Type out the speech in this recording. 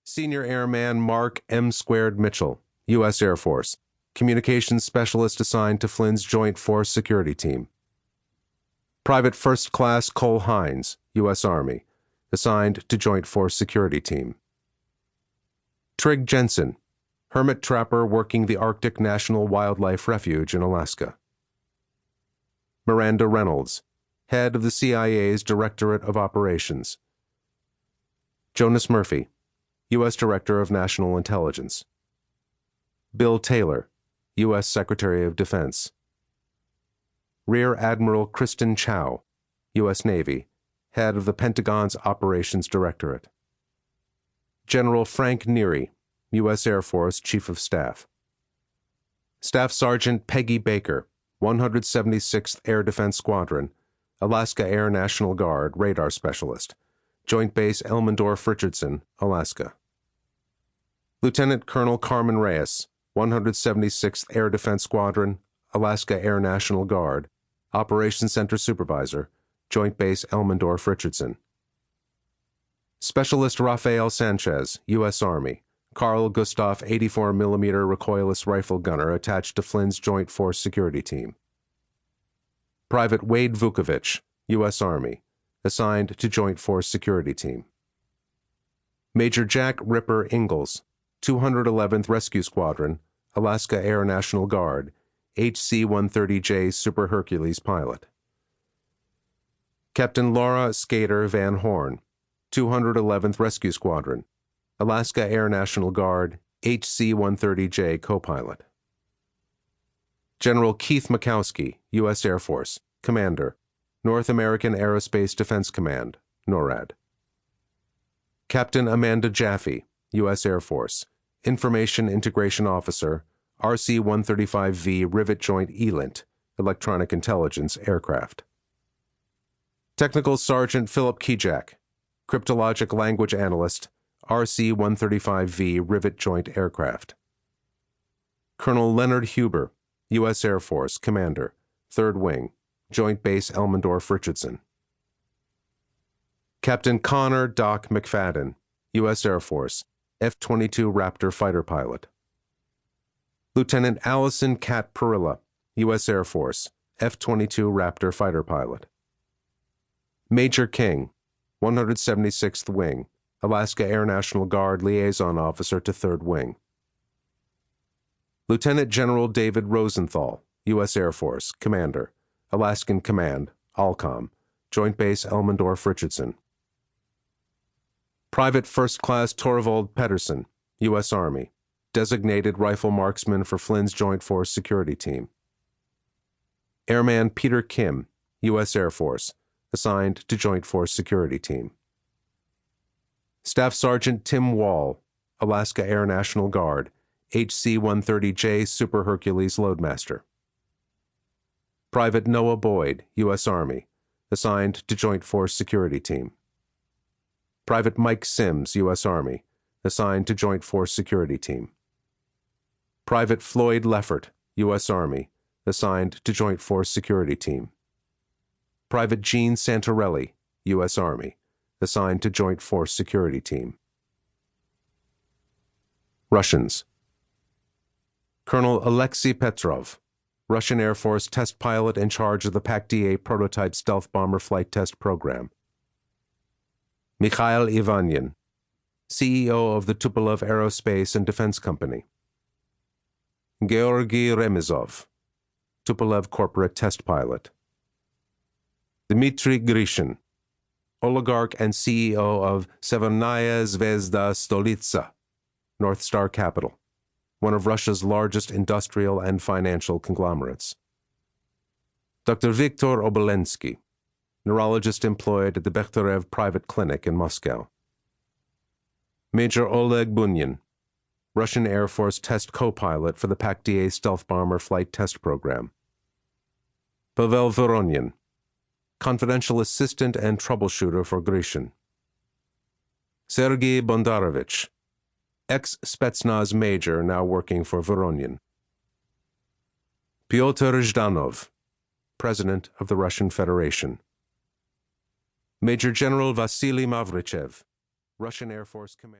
Senior Airman Mark M. Mitchell, U.S. Air Force, Communications Specialist assigned to Flynn's Joint Force Security Team. Private First Class Cole Hines, U.S. Army, assigned to Joint Force Security Team. Trig Jensen, hermit trapper working the Arctic National Wildlife Refuge in Alaska. Miranda Reynolds, head of the CIA's Directorate of Operations. Jonas Murphy, U.S. Director of National Intelligence. Bill Taylor, U.S. Secretary of Defense. Rear Admiral Kristen Chow, U.S. Navy, head of the Pentagon's Operations Directorate. General Frank Neary, U.S. Air Force Chief of Staff. Staff Sergeant Peggy Baker, 176th Air Defense Squadron, Alaska Air National Guard Radar Specialist, Joint Base Elmendorf-Richardson, Alaska. Lieutenant Colonel Carmen Reyes, 176th Air Defense Squadron, Alaska Air National Guard, Operations Center Supervisor, Joint Base Elmendorf-Richardson. Specialist Rafael Sanchez, U.S. Army, Carl Gustav 84mm recoilless rifle gunner attached to Flynn's Joint Force Security Team. Private Wade Vukovich, U.S. Army, assigned to Joint Force Security Team. Major Jack Ripper Ingalls, 211th Rescue Squadron, Alaska Air National Guard, HC-130J Super Hercules pilot. Captain Laura Skater Van Horn, 211th Rescue Squadron, Alaska Air National Guard, HC-130J co-pilot. General Keith Makowski, U.S. Air Force, Commander, North American Aerospace Defense Command, NORAD. Captain Amanda Jaffe, U.S. Air Force, Information Integration Officer, RC-135V Rivet Joint ELINT, Electronic Intelligence Aircraft. Technical Sergeant Philip Kijak, Cryptologic Language Analyst, RC-135V Rivet Joint Aircraft. Colonel Leonard Huber, U.S. Air Force, Commander, 3rd Wing, Joint Base Elmendorf-Richardson. Captain Connor Doc McFadden, U.S. Air Force, F-22 Raptor fighter pilot. Lieutenant Allison Cat Perilla, U.S. Air Force, F-22 Raptor fighter pilot. Major King, 176th Wing, Alaska Air National Guard liaison officer to 3rd Wing. Lieutenant General David Rosenthal, U.S. Air Force, Commander, Alaskan Command, ALCOM, Joint Base Elmendorf-Richardson. Private First Class Torvald Pedersen, U.S. Army, designated rifle marksman for Flynn's Joint Force Security Team. Airman Peter Kim, U.S. Air Force, assigned to Joint Force Security Team. Staff Sergeant Tim Wall, Alaska Air National Guard, HC-130J Super Hercules Loadmaster. Private Noah Boyd, U.S. Army, assigned to Joint Force Security Team. Private Mike Sims, U.S. Army, assigned to Joint Force Security Team. Private Floyd Leffert, U.S. Army, assigned to Joint Force Security Team. Private Gene Santorelli, U.S. Army, assigned to Joint Force Security Team. Russians. Colonel Alexei Petrov, Russian Air Force test pilot in charge of the PAC-D-8 prototype stealth bomber flight test program. Mikhail Ivanyan, CEO of the Tupolev Aerospace and Defense Company. Georgy Remizov, Tupolev corporate test pilot. Dmitry Grishin, oligarch and CEO of Severnaya Zvezda Stolitsa, North Star Capital, one of Russia's largest industrial and financial conglomerates. Dr. Viktor Obolensky, neurologist employed at the Bekhterev Private Clinic in Moscow. Major Oleg Bunyan, Russian Air Force test co-pilot for the PAC-D-8 stealth bomber flight test program. Pavel Voronin, confidential assistant and troubleshooter for Grishin. Sergei Bondarovich, ex-Spetsnaz major now working for Voronin. Pyotr Zhdanov, President of the Russian Federation. Major General Vasily Mavrichev, Russian Air Force Commander.